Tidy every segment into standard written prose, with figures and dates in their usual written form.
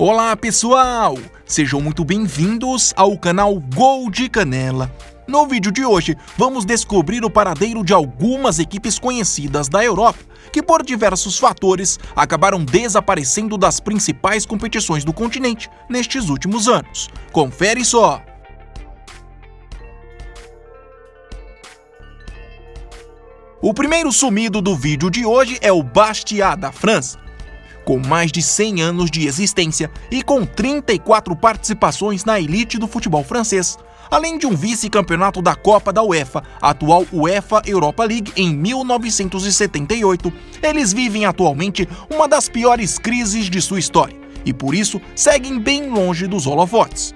Olá pessoal, sejam muito bem-vindos ao canal Gol de Canela. No vídeo de hoje, vamos descobrir o paradeiro de algumas equipes conhecidas da Europa, que por diversos fatores acabaram desaparecendo das principais competições do continente nestes últimos anos. Confere só! O primeiro sumido do vídeo de hoje é o Bastia da França. Com mais de 100 anos de existência e com 34 participações na elite do futebol francês, além de um vice-campeonato da Copa da UEFA, atual UEFA Europa League, em 1978, eles vivem atualmente uma das piores crises de sua história e por isso seguem bem longe dos holofotes.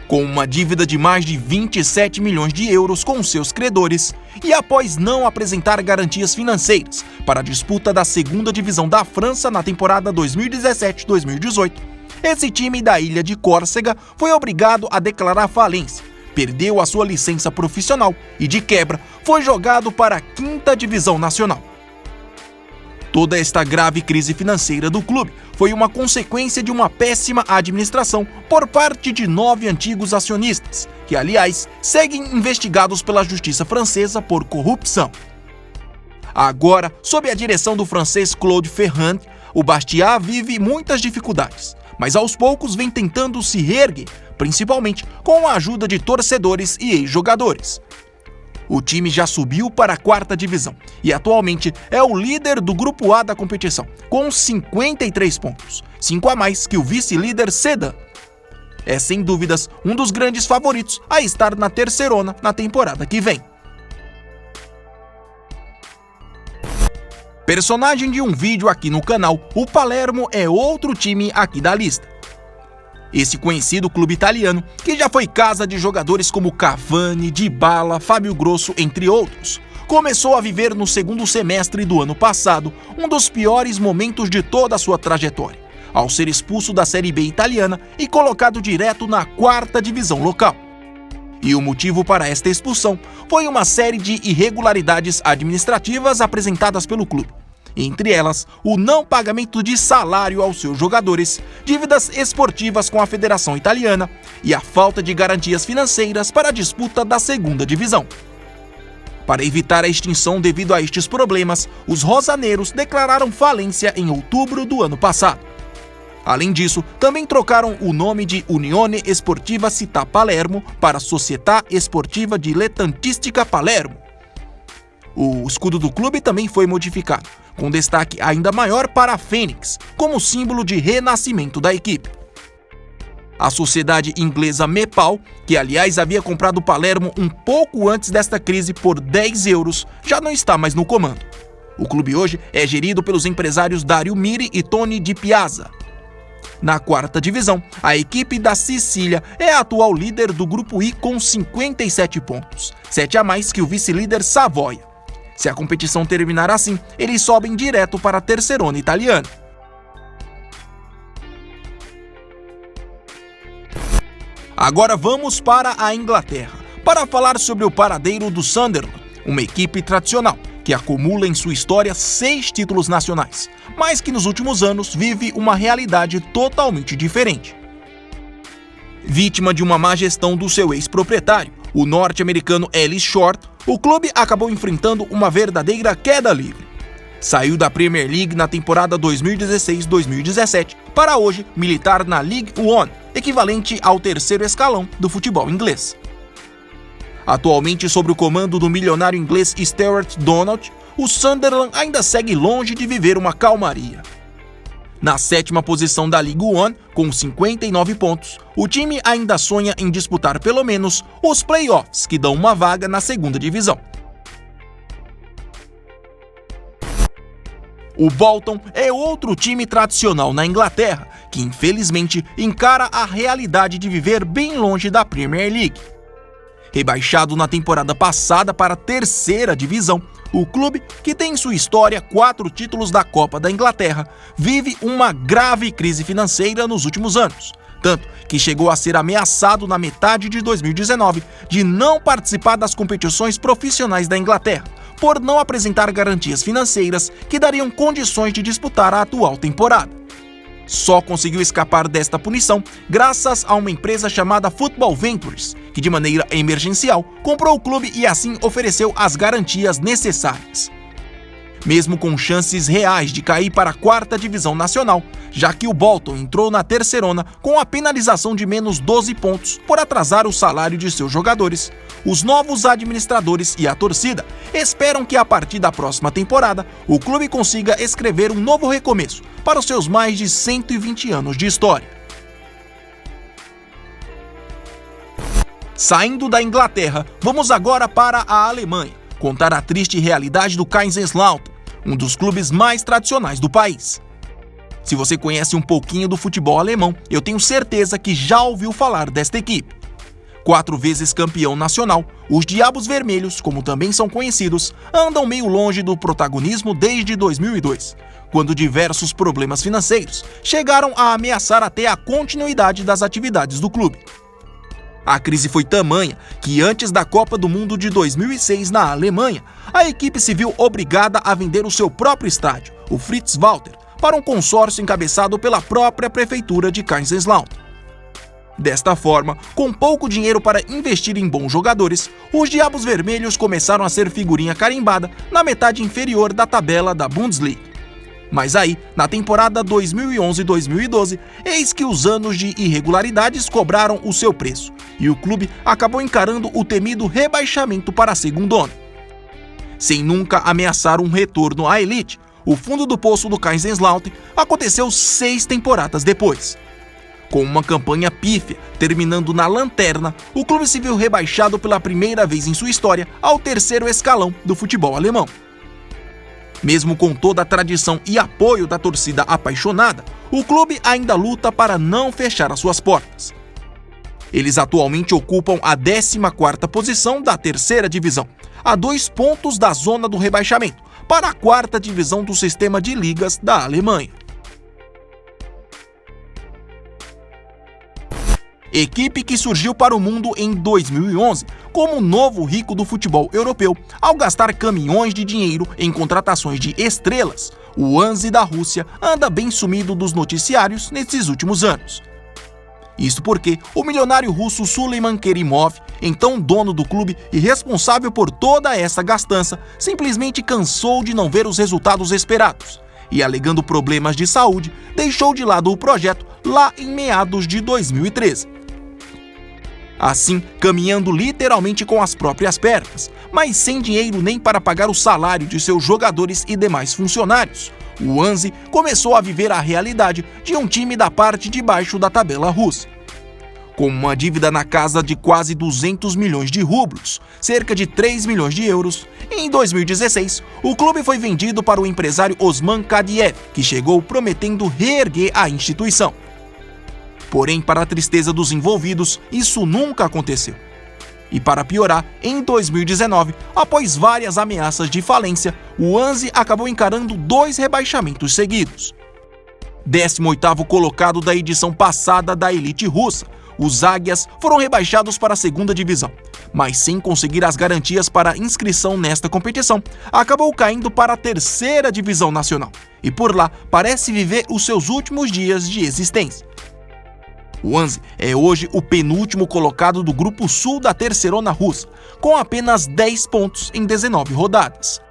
Com uma dívida de mais de 27 milhões de euros com seus credores e após não apresentar garantias financeiras para a disputa da segunda divisão da França na temporada 2017-2018, esse time da ilha de Córcega foi obrigado a declarar falência, perdeu a sua licença profissional e, de quebra, foi jogado para a quinta divisão nacional. Toda esta grave crise financeira do clube foi uma consequência de uma péssima administração por parte de 9 antigos acionistas, que, aliás, seguem investigados pela justiça francesa por corrupção. Agora, sob a direção do francês Claude Ferrand, o Bastia vive muitas dificuldades, mas aos poucos vem tentando se reerguer, principalmente com a ajuda de torcedores e ex-jogadores. O time já subiu para a quarta divisão e atualmente é o líder do grupo A da competição, com 53 pontos, 5 a mais que o vice-líder Sedan. É sem dúvidas um dos grandes favoritos a estar na terceirona na temporada que vem. Personagem de um vídeo aqui no canal, o Palermo é outro time aqui da lista. Esse conhecido clube italiano, que já foi casa de jogadores como Cavani, Dybala, Fábio Grosso, entre outros, começou a viver no segundo semestre do ano passado um dos piores momentos de toda a sua trajetória, ao ser expulso da Série B italiana e colocado direto na quarta divisão local. E o motivo para esta expulsão foi uma série de irregularidades administrativas apresentadas pelo clube. Entre elas, o não pagamento de salário aos seus jogadores, dívidas esportivas com a Federação Italiana e a falta de garantias financeiras para a disputa da segunda divisão. Para evitar a extinção devido a estes problemas, os rosaneiros declararam falência em outubro do ano passado. Além disso, também trocaram o nome de Unione Sportiva Città Palermo para Società Esportiva Dilettantistica Palermo. O escudo do clube também foi modificado, com destaque ainda maior para a Fênix, como símbolo de renascimento da equipe. A sociedade inglesa Mepal, que aliás havia comprado o Palermo um pouco antes desta crise por 10 euros, já não está mais no comando. O clube hoje é gerido pelos empresários Dario Miri e Tony Di Piazza. Na quarta divisão, a equipe da Sicília é a atual líder do grupo I com 57 pontos, 7 a mais que o vice-líder Savoia. Se a competição terminar assim, eles sobem direto para a terceirona italiana. Agora vamos para a Inglaterra, para falar sobre o paradeiro do Sunderland, uma equipe tradicional que acumula em sua história 6 títulos nacionais, mas que nos últimos anos vive uma realidade totalmente diferente. Vítima de uma má gestão do seu ex-proprietário, o norte-americano Ellis Short, o clube acabou enfrentando uma verdadeira queda livre. Saiu da Premier League na temporada 2016-2017 para hoje militar na League One, equivalente ao terceiro escalão do futebol inglês. Atualmente sob o comando do milionário inglês Stuart Donald, o Sunderland ainda segue longe de viver uma calmaria. Na 7ª posição da League One, com 59 pontos, o time ainda sonha em disputar pelo menos os playoffs que dão uma vaga na segunda divisão. O Bolton é outro time tradicional na Inglaterra, que infelizmente encara a realidade de viver bem longe da Premier League. Rebaixado na temporada passada para a terceira divisão, o clube, que tem em sua história 4 títulos da Copa da Inglaterra, vive uma grave crise financeira nos últimos anos, tanto que chegou a ser ameaçado na metade de 2019 de não participar das competições profissionais da Inglaterra, por não apresentar garantias financeiras que dariam condições de disputar a atual temporada. Só conseguiu escapar desta punição graças a uma empresa chamada Football Ventures, que de maneira emergencial comprou o clube e assim ofereceu as garantias necessárias. Mesmo com chances reais de cair para a 4ª divisão nacional, já que o Bolton entrou na terceirona com a penalização de menos 12 pontos por atrasar o salário de seus jogadores, os novos administradores e a torcida esperam que a partir da próxima temporada o clube consiga escrever um novo recomeço para os seus mais de 120 anos de história. Saindo da Inglaterra, vamos agora para a Alemanha, contar a triste realidade do Kaiserslautern, um dos clubes mais tradicionais do país. Se você conhece um pouquinho do futebol alemão, eu tenho certeza que já ouviu falar desta equipe. 4 vezes campeão nacional, os Diabos Vermelhos, como também são conhecidos, andam meio longe do protagonismo desde 2002, quando diversos problemas financeiros chegaram a ameaçar até a continuidade das atividades do clube. A crise foi tamanha que antes da Copa do Mundo de 2006 na Alemanha, a equipe se viu obrigada a vender o seu próprio estádio, o Fritz-Walter, para um consórcio encabeçado pela própria prefeitura de Kaiserslautern. Desta forma, com pouco dinheiro para investir em bons jogadores, os Diabos Vermelhos começaram a ser figurinha carimbada na metade inferior da tabela da Bundesliga. Mas aí, na temporada 2011-2012, eis que os anos de irregularidades cobraram o seu preço, e o clube acabou encarando o temido rebaixamento para a segundona. Sem nunca ameaçar um retorno à elite, o fundo do poço do Kaiserslautern aconteceu 6 temporadas depois. Com uma campanha pífia, terminando na lanterna, o clube se viu rebaixado pela primeira vez em sua história ao 3º escalão do futebol alemão. Mesmo com toda a tradição e apoio da torcida apaixonada, o clube ainda luta para não fechar as suas portas. Eles atualmente ocupam a 14ª posição da 3ª divisão, a 2 pontos da zona do rebaixamento, para a 4ª divisão do sistema de ligas da Alemanha. Equipe que surgiu para o mundo em 2011 como o novo rico do futebol europeu ao gastar caminhões de dinheiro em contratações de estrelas, o Hansa da Rússia anda bem sumido dos noticiários nesses últimos anos. Isto porque o milionário russo Suleiman Kerimov, então dono do clube e responsável por toda essa gastança, simplesmente cansou de não ver os resultados esperados e, alegando problemas de saúde, deixou de lado o projeto lá em meados de 2013. Assim, caminhando literalmente com as próprias pernas, mas sem dinheiro nem para pagar o salário de seus jogadores e demais funcionários, o Hansa começou a viver a realidade de um time da parte de baixo da tabela russa. Com uma dívida na casa de quase 200 milhões de rublos, cerca de 3 milhões de euros, em 2016, o clube foi vendido para o empresário Osman Kadiev, que chegou prometendo reerguer a instituição. Porém, para a tristeza dos envolvidos, isso nunca aconteceu. E para piorar, em 2019, após várias ameaças de falência, o Hansa acabou encarando 2 rebaixamentos seguidos. 18º colocado da edição passada da elite russa, os Águias foram rebaixados para a 2ª divisão, mas sem conseguir as garantias para inscrição nesta competição, acabou caindo para a 3ª divisão nacional, e por lá parece viver os seus últimos dias de existência. O Hansa é hoje o penúltimo colocado do Grupo Sul da terceirona russa, com apenas 10 pontos em 19 rodadas.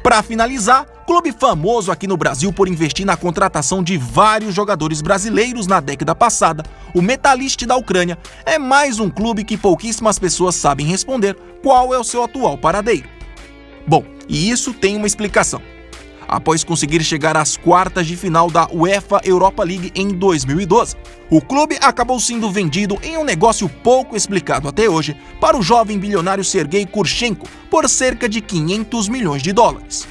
Para finalizar, clube famoso aqui no Brasil por investir na contratação de vários jogadores brasileiros na década passada, o Metalist da Ucrânia é mais um clube que pouquíssimas pessoas sabem responder qual é o seu atual paradeiro. Bom, e isso tem uma explicação. Após conseguir chegar às quartas de final da UEFA Europa League em 2012, o clube acabou sendo vendido em um negócio pouco explicado até hoje para o jovem bilionário Sergei Kurchenko por cerca de 500 milhões de dólares.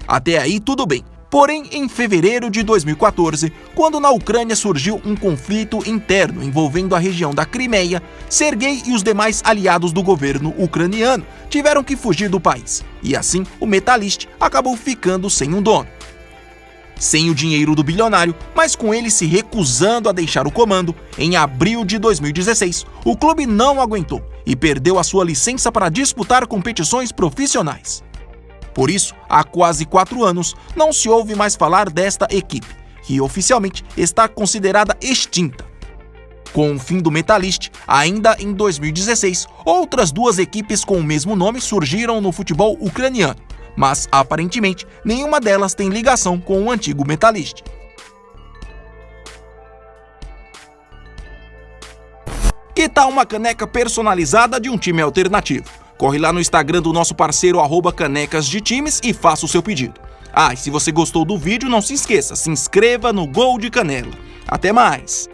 Até aí tudo bem, porém em fevereiro de 2014, quando na Ucrânia surgiu um conflito interno envolvendo a região da Crimeia, Sergei e os demais aliados do governo ucraniano tiveram que fugir do país, e assim o Metalist acabou ficando sem um dono. Sem o dinheiro do bilionário, mas com ele se recusando a deixar o comando, em abril de 2016, o clube não aguentou e perdeu a sua licença para disputar competições profissionais. Por isso, há quase 4 anos, não se ouve mais falar desta equipe, que oficialmente está considerada extinta. Com o fim do Metalist, ainda em 2016, outras 2 equipes com o mesmo nome surgiram no futebol ucraniano, mas aparentemente nenhuma delas tem ligação com o antigo Metalist. Que tal uma caneca personalizada de um time alternativo? Corre lá no Instagram do nosso parceiro @canecasdetimes e faça o seu pedido. E se você gostou do vídeo, não se esqueça, se inscreva no Gol de Canela. Até mais!